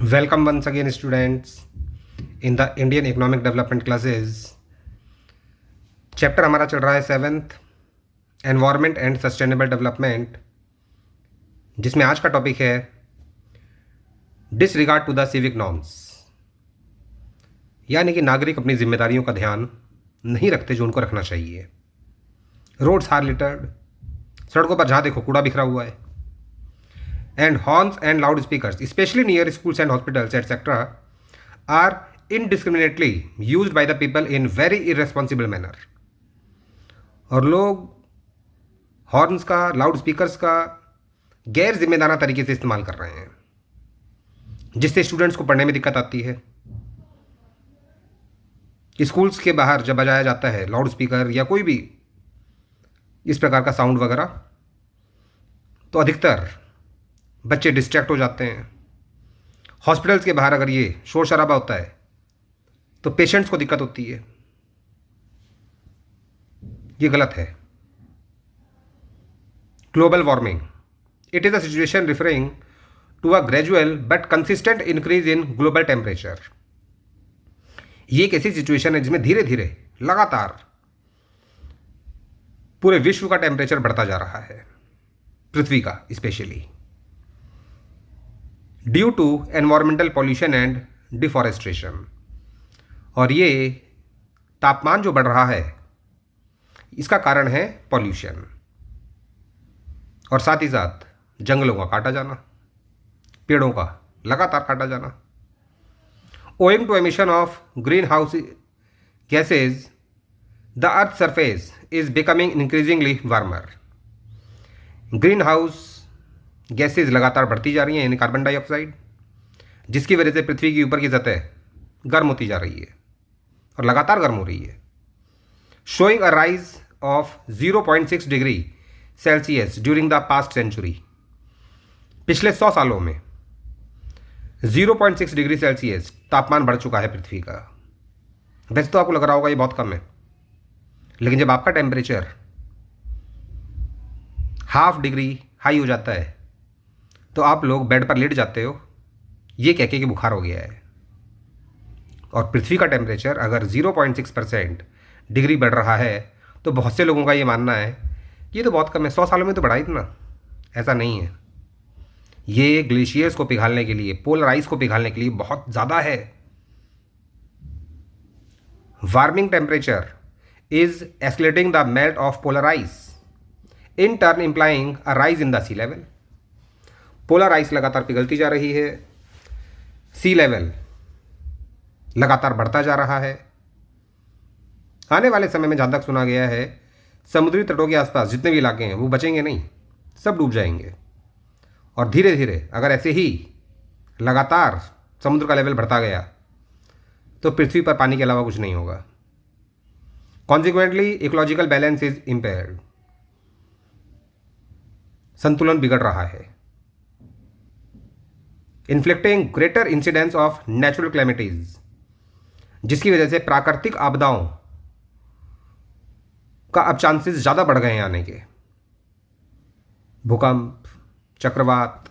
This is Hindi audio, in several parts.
Welcome once again, students, in the Indian Economic Development classes. Chapter हमारा चल रहा है 7th environment and sustainable development, जिसमें आज का टॉपिक है disregard to the civic norms, यानी कि नागरिक अपनी जिम्मेदारियों का ध्यान नहीं रखते जो उनको रखना चाहिए। रोड्स आर लिटर्ड, सड़कों पर जहाँ देखो कूड़ा बिखरा हुआ है। And horns and loudspeakers, especially near schools and hospitals, etc., are indiscriminately used by the people in very irresponsible manner. और लोग हॉर्न्स का, लाउड स्पीकर्स का गैर जिम्मेदाराना तरीके से इस्तेमाल कर रहे हैं, जिससे स्टूडेंट्स को पढ़ने में दिक्कत आती है। स्कूल्स के बाहर जब बजाया जाता है लाउड स्पीकर या कोई भी इस प्रकार का साउंड वगैरह, तो अधिकतर बच्चे डिस्ट्रैक्ट हो जाते हैं। हॉस्पिटल्स के बाहर अगर ये शोर शराबा होता है तो पेशेंट्स को दिक्कत होती है। ये गलत है। Global warming, it is a situation referring to a gradual but consistent increase in global temperature. ये एक ऐसी सिचुएशन है जिसमें धीरे धीरे लगातार पूरे विश्व का टेम्परेचर बढ़ता जा रहा है, पृथ्वी का specially, due to environmental pollution and deforestation. और ये तापमान जो बढ़ रहा है इसका कारण है पॉल्यूशन और साथ ही साथ जंगलों का काटा जाना, पेड़ों का लगातार काटा जाना। Owing to emission of green house gases the earth surface is becoming increasingly warmer. Green house gases लगातार बढ़ती जा रही हैं, यानी कार्बन डाइऑक्साइड, जिसकी वजह से पृथ्वी की ऊपर की सतह गर्म होती जा रही है और लगातार गर्म हो रही है, showing a rise of 0.6 degree Celsius during the past century. पिछले 100 सालों में 0.6 डिग्री सेल्सियस तापमान बढ़ चुका है पृथ्वी का। वैसे तो आपको लग रहा होगा ये बहुत कम है, लेकिन जब आपका टेम्परेचर ½ डिग्री हाई हो जाता है तो आप लोग बेड पर लेट जाते हो ये कह के कि बुखार हो गया है। और पृथ्वी का टेम्परेचर अगर 0.6% डिग्री बढ़ रहा है तो बहुत से लोगों का ये मानना है कि ये तो बहुत कम है, 100 सालों में तो बढ़ा इतना। ऐसा नहीं है, ये ग्लेशियर्स को पिघालने के लिए, पोलर आइस को पिघालने के लिए बहुत ज़्यादा है। Warming temperature is escalating the melt of polar ice, in turn implying a rise in the sea level. Polar ice लगातार पिघलती जा रही है, सी लेवल लगातार बढ़ता जा रहा है। आने वाले समय में जहाँ तक सुना गया है, समुद्री तटों के आसपास जितने भी इलाके हैं वो बचेंगे नहीं, सब डूब जाएंगे। और धीरे धीरे अगर ऐसे ही लगातार समुद्र का लेवल बढ़ता गया तो पृथ्वी पर पानी के अलावा कुछ नहीं होगा। Consequently ecological balance is impaired, संतुलन बिगड़ रहा है। Inflicting greater incidence of natural calamities, जिसकी वजह से प्राकृतिक आपदाओं का अब चांसेस ज़्यादा बढ़ गए हैं आने के। भूकंप, चक्रवात।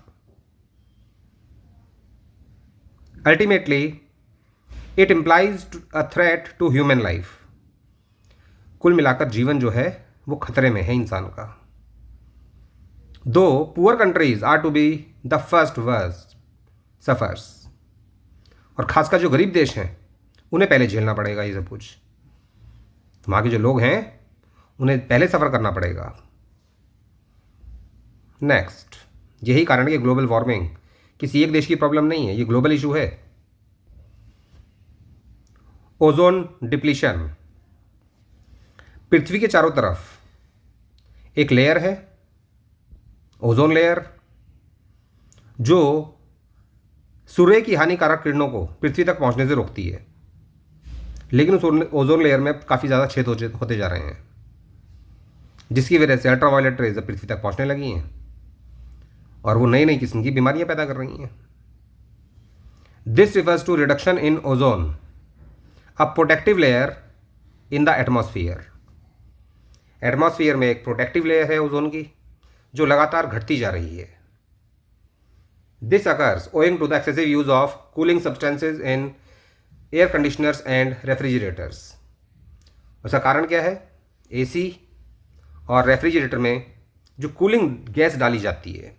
Ultimately it implies a threat to human life. कुल मिलाकर जीवन जो है वो खतरे में है इंसान का। दो poor countries are to be the first worst suffers, और खासकर जो गरीब देश हैं उन्हें पहले झेलना पड़ेगा ये सब कुछ। वहाँ के जो लोग हैं उन्हें पहले सफ़र करना पड़ेगा। नेक्स्ट, यही कारण है कि ग्लोबल वार्मिंग किसी एक देश की प्रॉब्लम नहीं है, ये ग्लोबल इशू है। ओजोन डिप्लीशन, पृथ्वी के चारों तरफ एक लेयर है, ओजोन लेयर, जो सूर्य की हानिकारक किरणों को पृथ्वी तक पहुंचने से रोकती है। लेकिन उस ओजोन लेयर में काफ़ी ज़्यादा छेद होते जा रहे हैं, जिसकी वजह से अल्ट्रावायलेट रेज पृथ्वी तक पहुंचने लगी हैं और वो नई नई किस्म की बीमारियां पैदा कर रही हैं। This refers to reduction in ozone, a protective layer in the atmosphere. Atmosphere में एक प्रोटेक्टिव लेयर है ओजोन की, जो लगातार घटती जा रही है। This occurs owing to the excessive use of cooling substances in air conditioners and refrigerators. उसका कारण क्या है? एसी और रेफ्रिजरेटर में जो कूलिंग गैस डाली जाती है।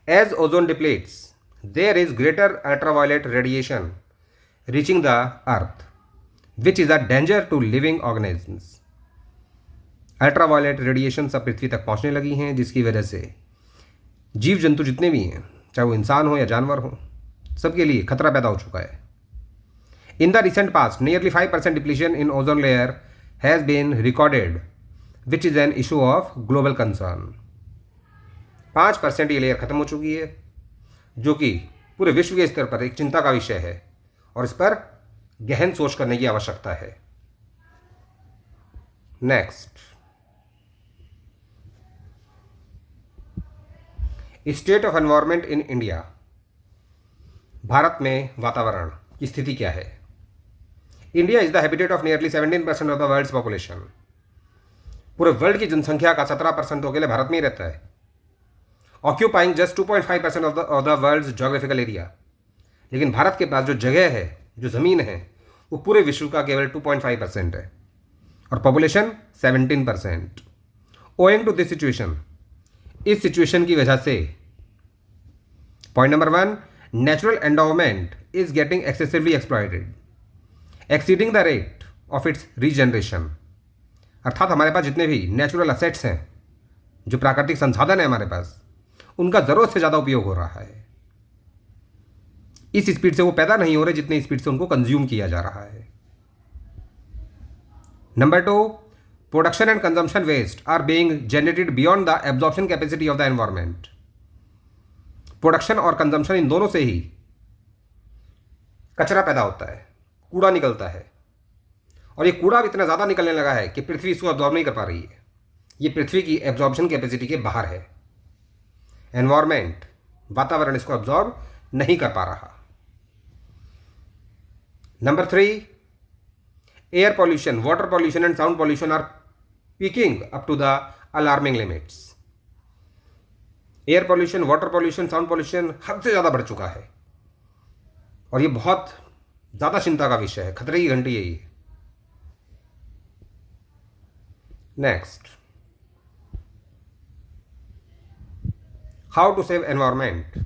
As ozone depletes there is greater ultraviolet radiation reaching the earth which is a danger to living organisms. Ultraviolet radiation सब पृथ्वी तक पहुंचने लगी हैं, जिसकी वजह से जीव जंतु जितने भी हैं, चाहे वो इंसान हो या जानवर हो, सबके लिए खतरा पैदा हो चुका है। In the recent past, nearly 5% depletion in ozone layer has been recorded, which is an issue of global concern. 5% ये लेयर खत्म हो चुकी है, जो कि पूरे विश्व के स्तर पर एक चिंता का विषय है और इस पर गहन सोच करने की आवश्यकता है। Next, state of environment in India. भारत में वातावरण की स्थिति क्या है? India is the habitat of nearly 17% of the world's population. पूरे वर्ल्ड की जनसंख्या का 17% तो अकेले भारत में ही रहता है। Occupying just 2.5% of the world's geographical area. लेकिन भारत के पास जो जगह है, जो ज़मीन है, वो पूरे विश्व का केवल 2.5% है और population 17%। Owing to this situation, इस सिचुएशन की वजह से point number 1, natural endowment is getting excessively exploited exceeding the rate of its regeneration. अर्थात हमारे पास जितने भी नेचुरल असेट्स हैं, जो प्राकृतिक संसाधन है हमारे पास, उनका ज़रूरत से ज़्यादा उपयोग हो रहा है। इस स्पीड से वो पैदा नहीं हो रहे जितनी स्पीड से उनको कंज्यूम किया जा रहा है। Number 2, production and consumption waste are being generated beyond the absorption capacity of the environment. Production और कंजम्पशन, इन दोनों से ही कचरा पैदा होता है, कूड़ा निकलता है, और ये कूड़ा इतना ज़्यादा निकलने लगा है कि पृथ्वी इसको अब्जॉर्ब नहीं कर पा रही है। ये पृथ्वी की एब्जॉर्प्शन कैपेसिटी के बाहर है। एनवायरनमेंट, वातावरण, इसको अब्जॉर्ब नहीं कर पा रहा। Number 3, air pollution, water pollution and sound pollution are peaking up to the alarming limits. Air pollution, water pollution, sound pollution हद से ज़्यादा बढ़ चुका है और ये बहुत ज़्यादा चिंता का विषय है, खतरे की घंटी है ये। Next, how to save environment.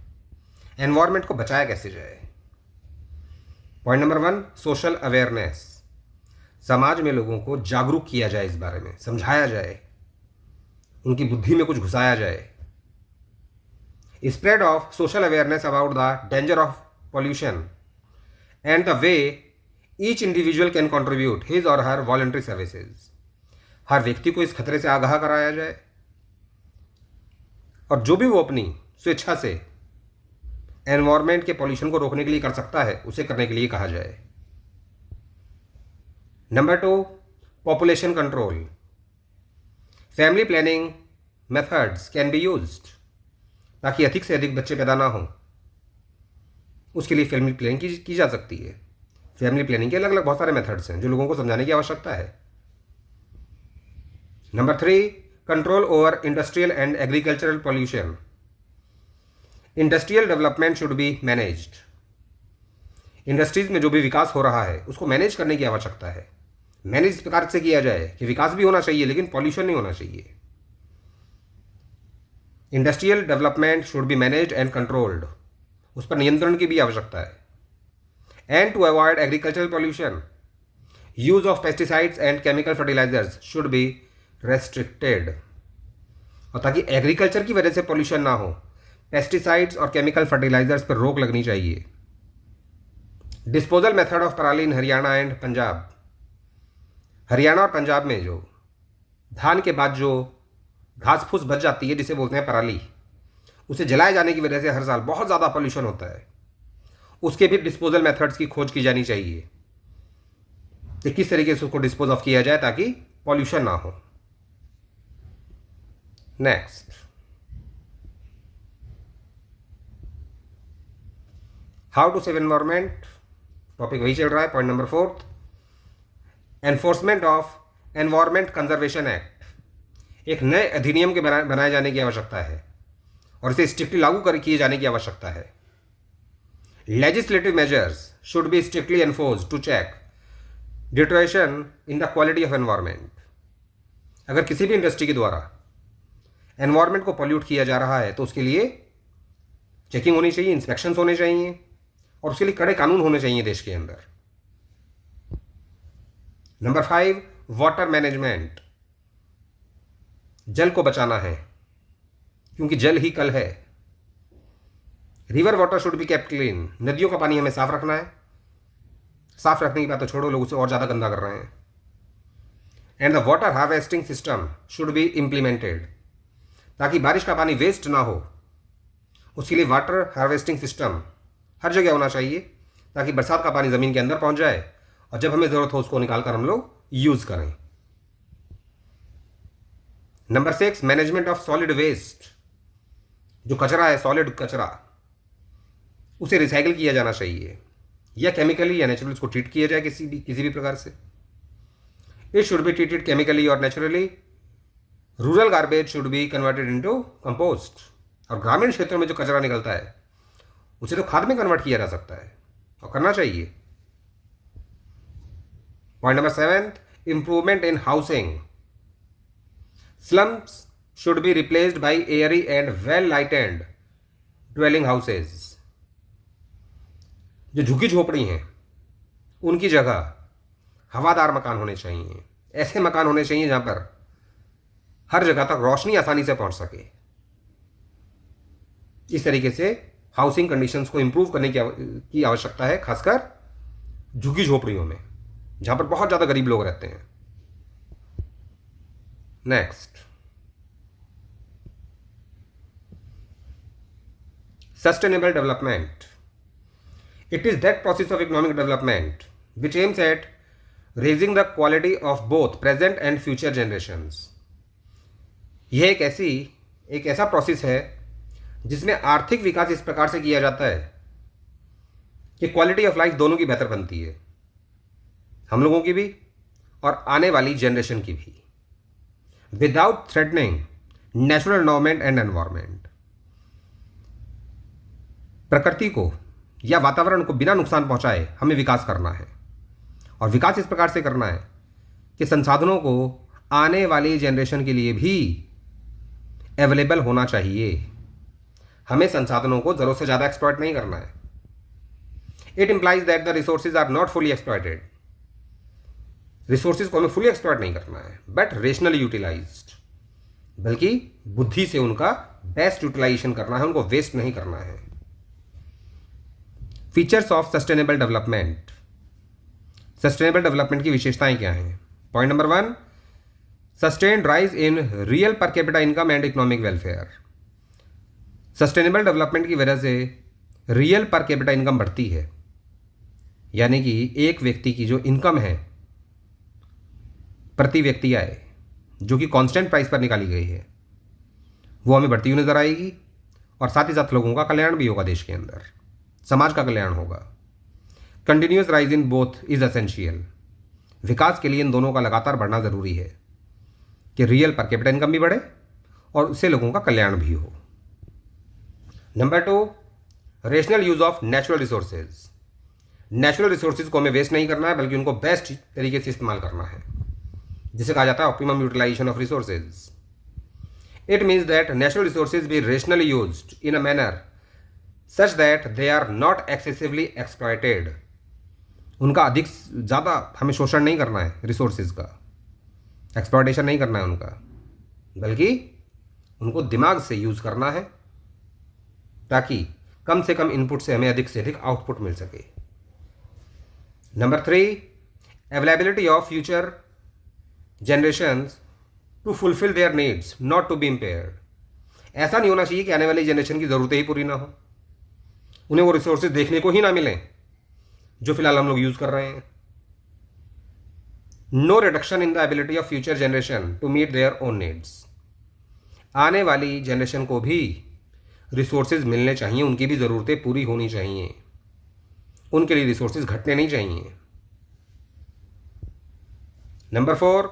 Environment को बचाया कैसे जाए? Point number 1, social awareness. समाज में लोगों को जागरूक किया जाए, इस बारे में समझाया जाए, उनकी बुद्धि में कुछ घुसाया जाए। Spread of social awareness about the danger of pollution and the way each individual can contribute his or her voluntary services। हर व्यक्ति को इस खतरे से आगाह कराया जाए और जो भी वो अपनी स्वेच्छा से एनवायरनमेंट के पॉल्यूशन को रोकने के लिए कर सकता है, उसे करने के लिए कहा जाए। Number 2, population control. Family planning methods can be used, ताकि अधिक से अधिक बच्चे पैदा ना हों। उसके लिए फैमिली प्लानिंग की जा सकती है। फैमिली प्लानिंग के अलग अलग बहुत सारे मेथड्स हैं जो लोगों को समझाने की आवश्यकता है। Number 3, control over industrial and agricultural pollution. Industrial development should be managed. Industries में जो भी विकास हो रहा है उसको मैनेज करने की आवश्यकता है। मैनेज इस प्रकार से किया जाए कि विकास भी होना चाहिए लेकिन पॉल्यूशन नहीं होना चाहिए। Industrial development should be managed and controlled, उस पर नियंत्रण की भी आवश्यकता है। And to avoid agricultural pollution, use of pesticides and chemical fertilizers should be restricted. और ताकि एग्रीकल्चर की वजह से पॉल्यूशन ना हो, पेस्टिसाइड्स और केमिकल फर्टिलाइजर्स पर रोक लगनी चाहिए। डिस्पोजल मेथड ऑफ पराली इन हरियाणा एंड पंजाब। हरियाणा और पंजाब में जो धान के बाद जो घास फूस बच जाती है, जिसे बोलते हैं पराली, उसे जलाए जाने की वजह से हर साल बहुत ज़्यादा पॉल्यूशन होता है। उसके भी डिस्पोजल मेथड्स की खोज की जानी चाहिए कि किस तरीके से उसको डिस्पोज ऑफ किया जाए ताकि पॉल्यूशन ना हो। Next, how to save environment, topic वही चल रहा है। Point number 4, enforcement of environment conservation act. एक नए अधिनियम के बनाए जाने की आवश्यकता है और इसे स्ट्रिक्टली लागू कर किए जाने की आवश्यकता है। Legislative measures should be strictly enforced to check deterioration in the quality of environment. अगर किसी भी इंडस्ट्री के द्वारा एनवायरमेंट को पॉल्यूट किया जा रहा है तो उसके लिए चेकिंग होनी चाहिए, इंस्पेक्शंस होने चाहिए और उसके लिए कड़े कानून होने चाहिए देश के अंदर। Number 5, water management. जल को बचाना है क्योंकि जल ही कल है। River water should be kept clean. नदियों का पानी हमें साफ रखना है। साफ रखने की बात तो छोड़ो, लोग उसे और ज़्यादा गंदा कर रहे हैं। And the water harvesting system should be implemented. ताकि बारिश का पानी वेस्ट ना हो, उसके लिए वाटर हार्वेस्टिंग सिस्टम हर जगह होना चाहिए ताकि बरसात का पानी ज़मीन के अंदर पहुंच जाए और जब हमें ज़रूरत हो उसको निकाल कर हम लोग यूज़ करें। Number 6, management of solid waste. जो कचरा है, सॉलिड कचरा, उसे रिसाइकिल किया जाना चाहिए या केमिकली या नेचुरली उसको ट्रीट किया जाए किसी भी प्रकार से। It should be treated chemically और naturally. Rural garbage should be converted into compost. और ग्रामीण क्षेत्रों में जो कचरा निकलता है उसे तो खाद में कन्वर्ट किया जा सकता है और करना चाहिए। Point number 7, improvement in housing. Slums should be replaced by Airy and well lighted dwelling houses. जो झुग्गी झोपड़ी हैं उनकी जगह हवादार मकान होने चाहिए। ऐसे मकान होने चाहिए जहां पर हर जगह तक रोशनी आसानी से पहुंच सके। इस तरीके से हाउसिंग कंडीशंस को इंप्रूव करने की आवश्यकता है, खासकर झुग्गी झोपड़ियों में जहां पर बहुत ज़्यादा गरीब लोग रहते हैं। Next, sustainable development. It is that process of economic development which aims at raising the quality of both present and future generations. यह एक ऐसा प्रोसेस है जिसमें आर्थिक विकास इस प्रकार से किया जाता है कि क्वालिटी ऑफ लाइफ दोनों की बेहतर बनती है, हम लोगों की भी और आने वाली जनरेशन की भी, without threatening natural environment and environment. प्रकृति को या वातावरण को बिना नुकसान पहुंचाए हमें विकास करना है और विकास इस प्रकार से करना है कि संसाधनों को आने वाली जनरेशन के लिए भी अवेलेबल होना चाहिए। हमें संसाधनों को जरूरत से ज़्यादा एक्सप्लॉइट नहीं करना है। It implies that the resources are not fully exploited. Resources को हमें फुली एक्सप्लॉइट नहीं करना है बट रेशनली यूटिलाइज्ड, बल्कि बुद्धि से उनका बेस्ट यूटिलाइजेशन करना है, उनको वेस्ट नहीं करना है। Features of sustainable development. Sustainable development की विशेषताएं क्या हैं? Point number 1, sustained rise in real per capita income and economic welfare. Sustainable development की वजह से रियल पर कैपिटा इनकम बढ़ती है, यानी कि एक व्यक्ति की जो इनकम है प्रति व्यक्ति आय, जो कि कांस्टेंट प्राइस पर निकाली गई है, वो हमें बढ़ती हुई नजर आएगी और साथ ही साथ लोगों का कल्याण भी होगा, देश के अंदर समाज का कल्याण होगा। Continuous rise in both is essential. विकास के लिए इन दोनों का लगातार बढ़ना जरूरी है कि रियल पर कैपिटा इनकम भी बढ़े और उससे लोगों का कल्याण भी हो। Number 2, rational use of natural resources. Natural resources को हमें वेस्ट नहीं करना है बल्कि उनको बेस्ट तरीके से इस्तेमाल करना है, जिसे कहा जाता है optimum utilization of resources. It means that natural resources be rationally used in a manner such that they are not excessively exploited. उनका अधिक ज़्यादा हमें शोषण नहीं करना है, रिसोर्सेज का एक्सप्लॉयटेशन नहीं करना है उनका, बल्कि उनको दिमाग से यूज़ करना है ताकि कम से कम इनपुट से हमें अधिक से अधिक आउटपुट मिल सके। Number 3, availability of future generations to fulfil their needs not to be impaired. ऐसा नहीं होना चाहिए कि आने वाली जनरेशन की ज़रूरतें ही पूरी ना हो, उन्हें वो रिसोर्सेज देखने को ही ना मिलें जो फिलहाल हम लोग यूज़ कर रहे हैं। No reduction in the ability of future generation to meet their own needs. आने वाली जनरेशन को भी रिसोर्सेज मिलने चाहिए, उनकी भी ज़रूरतें पूरी होनी चाहिए, उनके लिए रिसोर्सेज घटने नहीं चाहिए। Number 4,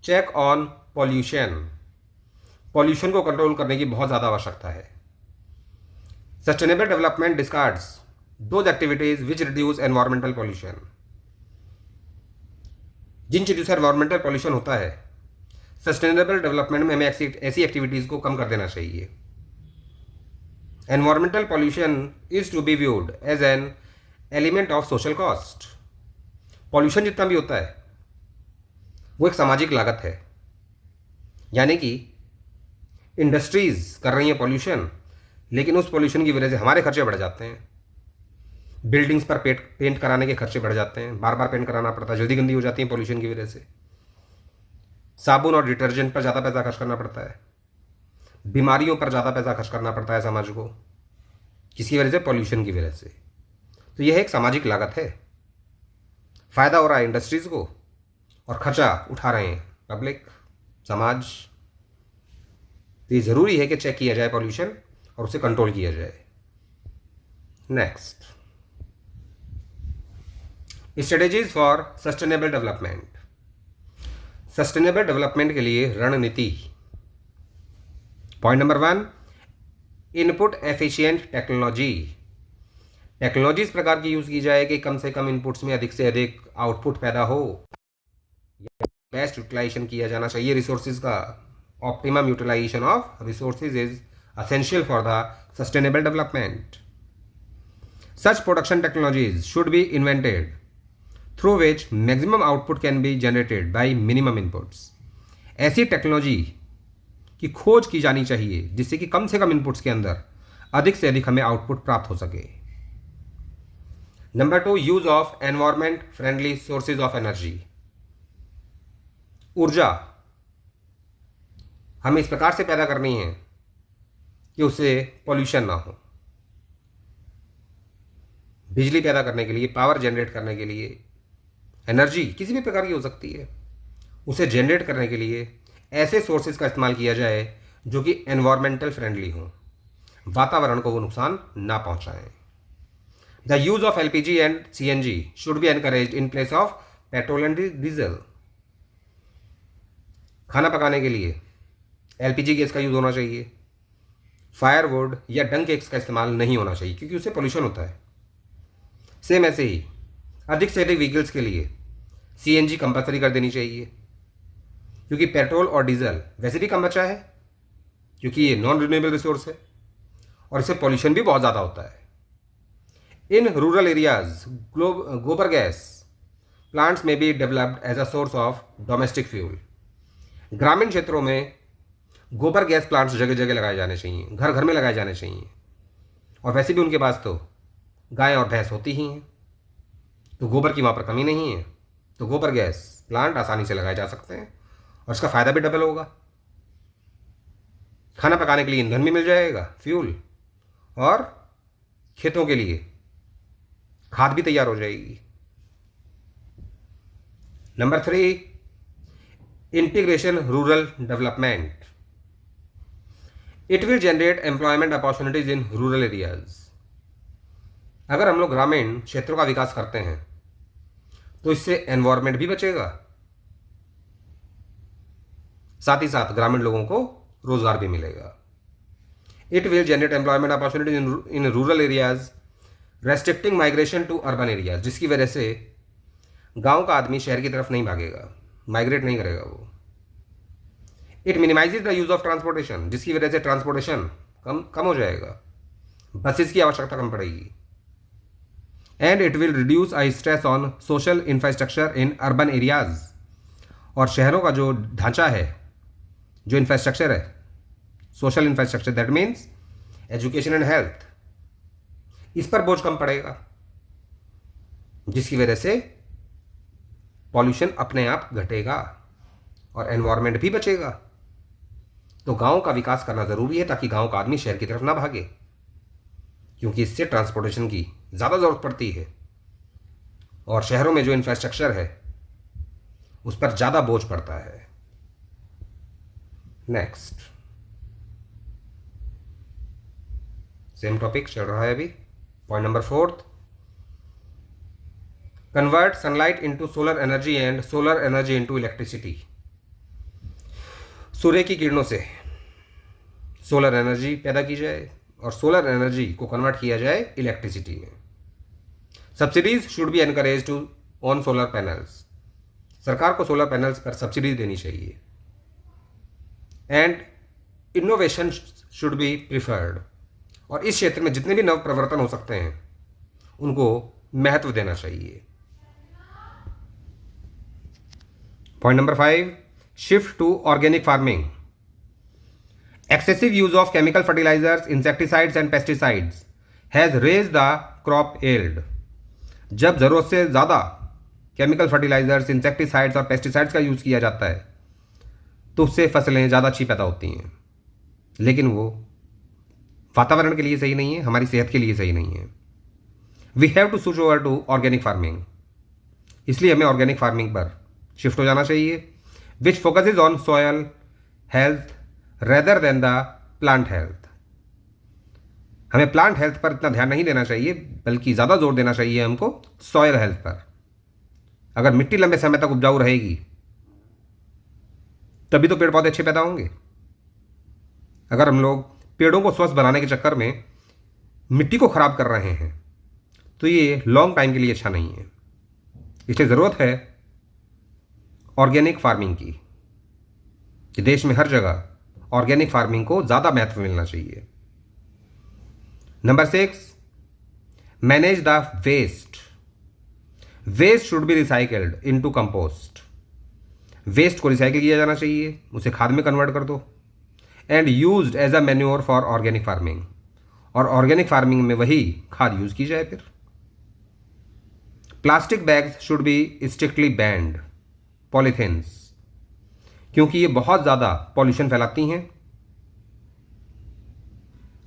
check on pollution. Pollution को कंट्रोल करने की बहुत ज़्यादा आवश्यकता है। Sustainable development discards those activities which reduce environmental pollution. जिन चीज़ों से एनवायरमेंटल पॉल्यूशन होता है, सस्टेनेबल डेवलपमेंट में हमें ऐसी एक्टिविटीज़ को कम कर देना चाहिए। Environmental pollution is to be viewed as an element of social cost. Pollution जितना भी होता है वो एक सामाजिक लागत है, यानी कि इंडस्ट्रीज कर रही हैं पॉल्यूशन, लेकिन उस पॉल्यूशन की वजह से हमारे खर्चे बढ़ जाते हैं। बिल्डिंग्स पर पेंट कराने के खर्चे बढ़ जाते हैं, बार बार पेंट कराना पड़ता है, जल्दी गंदी हो जाती है पॉल्यूशन की वजह से। साबुन और डिटर्जेंट पर ज़्यादा पैसा खर्च करना पड़ता है, बीमारियों पर ज़्यादा पैसा खर्च करना पड़ता है समाज को, किसकी वजह से? पॉल्यूशन की वजह से। तो यह एक सामाजिक लागत है। फ़ायदा हो रहा है इंडस्ट्रीज़ को और खर्चा उठा रहे हैं पब्लिक, समाज। तो ये ज़रूरी है कि चेक किया जाए पॉल्यूशन और उसे कंट्रोल किया जाए। Next, strategies for sustainable development. Sustainable development के लिए रणनीति। Point number 1, input efficient technology. Technology इस प्रकार की यूज़ की जाए कि कम से कम इनपुट्स में अधिक से अधिक आउटपुट पैदा हो। बेस्ट यूटिलाइजेशन किया जाना चाहिए रिसोर्सेज का। Optimum utilization of resources is essential for the sustainable development. Such production technologies should be invented through which maximum output can be generated by minimum inputs. ऐसी टेक्नोलॉजी की खोज की जानी चाहिए जिससे कि कम से कम इनपुट्स के अंदर अधिक से अधिक हमें आउटपुट प्राप्त हो सके। Number 2, use of environment friendly sources of energy. ऊर्जा हमें इस प्रकार से पैदा करनी है कि उससे पॉल्यूशन ना हो। बिजली पैदा करने के लिए, पावर जनरेट करने के लिए, एनर्जी किसी भी प्रकार की हो सकती है, उसे जनरेट करने के लिए ऐसे सोर्सेज का इस्तेमाल किया जाए जो कि एनवायरमेंटल फ्रेंडली हो, वातावरण को वो नुकसान ना पहुंचाएं। The use of LPG and CNG should be encouraged in place of petrol and diesel. खाना पकाने के लिए एलपीजी गैस का यूज़ होना चाहिए, फायरवुड या डंक केक्स का इस्तेमाल नहीं होना चाहिए क्योंकि उससे पोल्यूशन होता है। सेम ऐसे ही अधिक से अधिक व्हीकल्स के लिए सीएनजी कंपलसरी कर देनी चाहिए, क्योंकि पेट्रोल और डीजल वैसे भी कम बचा है क्योंकि ये नॉन रिन्यूएबल रिसोर्स है और इससे पोल्यूशन भी बहुत ज़्यादा होता है। In rural areas gobar gas plants में be developed as a source of domestic fuel. ग्रामीण क्षेत्रों में गोबर गैस प्लांट्स जगह जगह लगाए जाने चाहिए, घर घर में लगाए जाने चाहिए। और वैसे भी उनके पास तो गाय और भैंस होती ही हैं, तो गोबर की वहाँ पर कमी नहीं है, तो गोबर गैस प्लांट आसानी से लगाए जा सकते हैं और इसका फ़ायदा भी डबल होगा। खाना पकाने के लिए ईंधन भी मिल जाएगा, फ्यूल, और खेतों के लिए खाद भी तैयार हो जाएगी। Number 3, integration rural development. It will generate employment opportunities in rural areas. अगर हम लोग ग्रामीण क्षेत्रों का विकास करते हैं तो इससे एनवायरनमेंट भी बचेगा, साथ ही साथ ग्रामीण लोगों को रोजगार भी मिलेगा। It will generate employment opportunities in rural areas, restricting migration to urban areas, जिसकी वजह से गांव का आदमी शहर की तरफ नहीं भागेगा, माइग्रेट नहीं करेगा वो। It minimises the use of transportation, जिसकी वजह से ट्रांसपोर्टेशन कम हो जाएगा, बसेस की आवश्यकता कम पड़ेगी। And it will reduce I stress on social infrastructure in urban areas, और शहरों का जो ढांचा है, जो इंफ्रास्ट्रक्चर है, social infrastructure, that means education and health, इस पर बोझ कम पड़ेगा, जिसकी वजह से पॉल्यूशन अपने आप घटेगा और एनवायरनमेंट भी बचेगा। तो गांव का विकास करना ज़रूरी है ताकि गांव का आदमी शहर की तरफ ना भागे, क्योंकि इससे ट्रांसपोर्टेशन की ज़्यादा ज़रूरत पड़ती है और शहरों में जो इंफ्रास्ट्रक्चर है उस पर ज़्यादा बोझ पड़ता है। नेक्स्ट, सेम टॉपिक चल रहा है अभी। Point number 4, convert sunlight into solar energy and solar energy into electricity. सूर्य की किरणों से सोलर एनर्जी पैदा की जाए और सोलर एनर्जी को कन्वर्ट किया जाए इलेक्ट्रिसिटी में। Subsidies should be encourage to on solar panels, सरकार को सोलर पैनल्स पर सब्सिडी देनी चाहिए। And innovation should be preferred, और इस क्षेत्र में जितने भी नव प्रवर्तन हो सकते हैं उनको महत्व देना चाहिए। Point number 5, shift to organic farming. Excessive use of chemical fertilizers, insecticides and pesticides has raised the crop yield. जब ज़रूरत से ज़्यादा केमिकल फर्टिलाइजर्स, इंसेक्टिसाइड्स और पेस्टिसाइड्स का यूज़ किया जाता है तो उससे फसलें ज़्यादा अच्छी पैदा होती हैं, लेकिन वो वातावरण के लिए सही नहीं है, हमारी सेहत के लिए सही नहीं है। We have to switch over to organic farming, इसलिए हमें ऑर्गेनिक फार्मिंग पर शिफ्ट हो जाना चाहिए, which focuses on soil health rather than the plant health. हमें प्लांट हेल्थ पर इतना ध्यान नहीं देना चाहिए, बल्कि ज़्यादा जोर देना चाहिए हमको सॉयल हेल्थ पर। अगर मिट्टी लंबे समय तक उपजाऊ रहेगी तभी तो पेड़ पौधे अच्छे पैदा होंगे। अगर हम लोग पेड़ों को स्वस्थ बनाने के चक्कर में मिट्टी को खराब कर रहे हैं तो ये लॉन्ग टाइम के लिए अच्छा नहीं है। इसलिए ज़रूरत है ऑर्गेनिक फार्मिंग की, कि देश में हर जगह ऑर्गेनिक फार्मिंग को ज़्यादा महत्व मिलना चाहिए। Number 6, manage the waste. Waste should be recycled into compost. Waste को रिसाइकिल किया जाना चाहिए, उसे खाद में कन्वर्ट कर दो। And used as a manure for organic farming, और ऑर्गेनिक फार्मिंग में वही खाद यूज की जाए। फिर plastic bags should be strictly banned, polythenes, क्योंकि ये बहुत ज़्यादा पॉल्यूशन फैलाती हैं।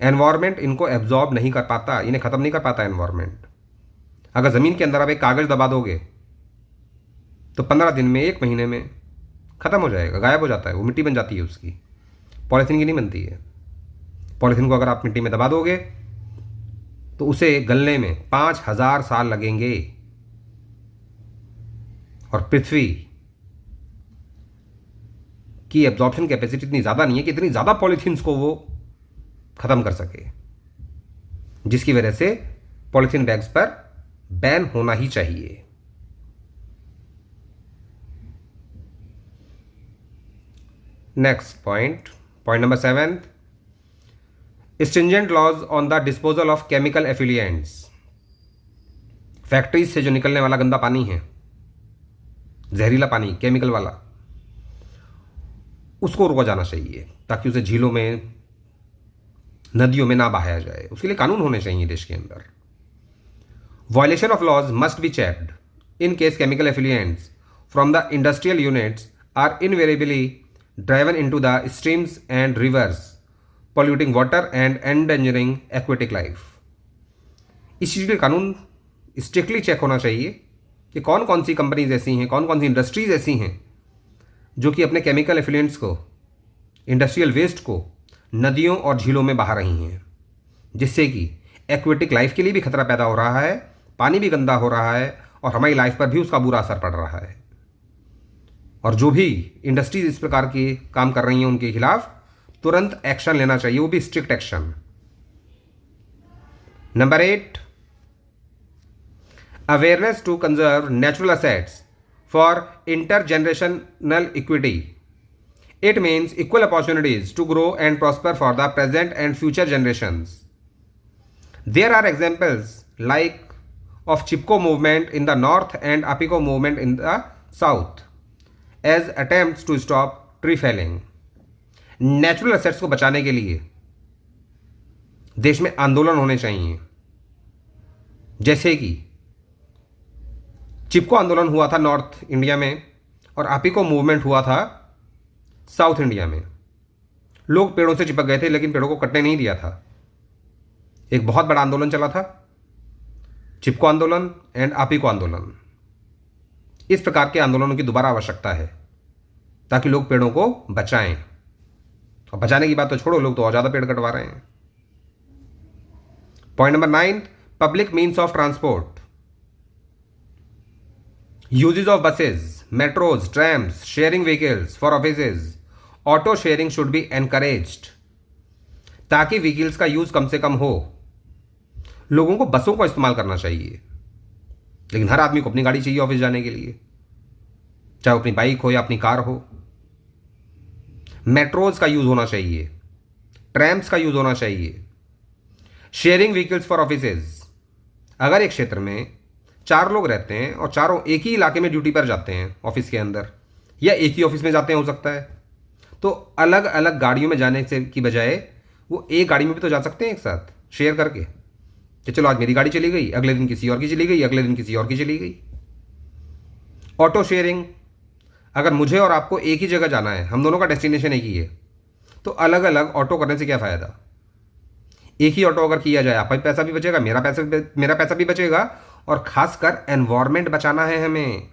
एनवायरनमेंट इनको एब्जॉर्ब नहीं कर पाता, इन्हें ख़त्म नहीं कर पाता एनवायरनमेंट। अगर ज़मीन के अंदर आप एक कागज़ दबा दोगे तो 15 दिन में, 1 महीने में ख़त्म हो जाएगा, गायब हो जाता है, वो मिट्टी बन जाती है उसकी। पॉलीथीन की नहीं बनती है। पॉलीथीन को अगर आप मिट्टी में दबा दोगे तो उसे गलने में 5000 साल लगेंगे, और पृथ्वी की एब्जॉर्प्शन कैपेसिटी इतनी ज़्यादा नहीं है कि इतनी ज़्यादा पॉलीथीन्स को वो ख़त्म कर सके, जिसकी वजह से पॉलीथीन बैग्स पर बैन होना ही चाहिए। Next point number 7, stringent laws on the disposal of chemical effluents. Factories से जो निकलने वाला गंदा पानी है, जहरीला पानी, केमिकल वाला, उसको रोका जाना चाहिए ताकि उसे झीलों में, नदियों में ना बहाया जाए। उसके लिए कानून होने चाहिए देश के अंदर। Violation of laws must be checked in case chemical effluents from the industrial units are invariably driven into the streams and rivers, polluting water and endangering aquatic life. इस चीज़ के कानून स्ट्रिक्टली चेक होना चाहिए कि कौन कौन सी कंपनीज ऐसी हैं, कौन कौन सी इंडस्ट्रीज ऐसी हैं जो कि अपने केमिकल एफिलिएंट्स को, इंडस्ट्रियल वेस्ट को नदियों और झीलों में बहा रही हैं, जिससे कि एक्वेटिक लाइफ के लिए भी खतरा पैदा हो रहा है, पानी भी गंदा हो रहा है और हमारी लाइफ पर भी उसका बुरा असर पड़ रहा है। और जो भी इंडस्ट्रीज इस प्रकार के काम कर रही हैं उनके खिलाफ तुरंत एक्शन लेना चाहिए, वो भी strict action. Number 8, awareness to conserve natural assets for intergenerational equity. It means equal opportunities to grow and prosper for the present and future generations. There are examples like of Chipko movement in the north and Apiko movement in the south as attempts to stop tree felling. Natural assets को बचाने के लिए देश में आंदोलन होने चाहिए, जैसे कि चिपको आंदोलन हुआ था नॉर्थ इंडिया में और आपिको मूवमेंट हुआ था साउथ इंडिया में। लोग पेड़ों से चिपक गए थे लेकिन पेड़ों को कटने नहीं दिया था। एक बहुत बड़ा आंदोलन चला था, चिपको आंदोलन एंड आपिको आंदोलन। इस प्रकार के आंदोलनों की दोबारा आवश्यकता है ताकि लोग पेड़ों को बचाएं। और बचाने की बात तो छोड़ो, लोग तो और ज़्यादा पेड़ कटवा रहे हैं। Point number 9, public means of transport. Uses of buses, metros, trams, sharing vehicles for offices, auto sharing should be encouraged ताकि व्हीकल्स का यूज़ कम से कम हो। लोगों को बसों का इस्तेमाल करना चाहिए, लेकिन हर आदमी को अपनी गाड़ी चाहिए ऑफिस जाने के लिए, चाहे अपनी बाइक हो या अपनी कार हो। मेट्रोज का यूज़ होना चाहिए, ट्रैम्स का यूज़ होना चाहिए, शेयरिंग व्हीकल्स फॉर ऑफिसेज। अगर एक क्षेत्र में 4 लोग रहते हैं और चारों एक ही इलाके में ड्यूटी पर जाते हैं ऑफिस के अंदर, या एक ही ऑफिस में जाते हैं हो सकता है, तो अलग अलग गाड़ियों में जाने से की बजाय वो एक गाड़ी में भी तो जा सकते हैं एक साथ शेयर करके, कि चलो आज मेरी गाड़ी चली गई, अगले दिन किसी और की चली गई, अगले दिन किसी और की चली गई। ऑटो शेयरिंग, अगर मुझे और आपको एक ही जगह जाना है, हम दोनों का डेस्टिनेशन एक ही है, तो अलग अलग ऑटो करने से क्या फ़ायदा। एक ही ऑटो अगर किया जाए, आपका पैसा भी बचेगा, मेरा पैसा भी बचेगा, और खासकर एनवायरमेंट बचाना है हमें।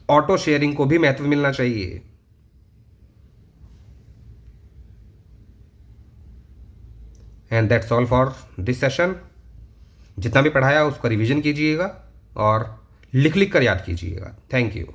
ऑटो शेयरिंग को भी महत्व मिलना चाहिए। And that's all for this session. जितना भी पढ़ाया उसका रिवीजन कीजिएगा और लिख लिख कर याद कीजिएगा। Thank you.